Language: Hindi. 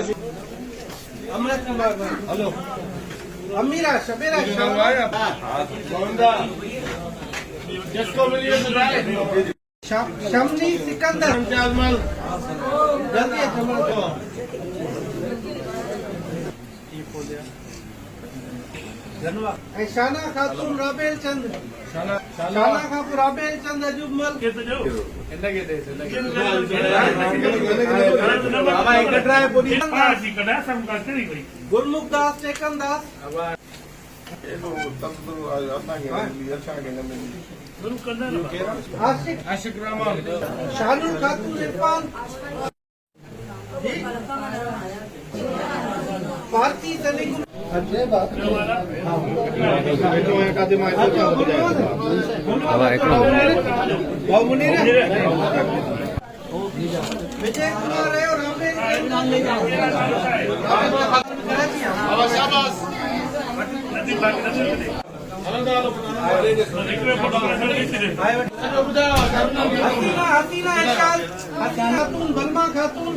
अमृत कुमार भाई हेलो अमीरा शबीरा जिसको मिलिए शमनी सिकंदर जल्दी शाना खातून राबेल चंद शाना खातून राबेल चंद अजूबमल गुरमुख दास टेकन दास आशिक रहमान शानुल खातून इरफान भारती तनिक विजय कुमार है और हसीना खातून बलमा खातून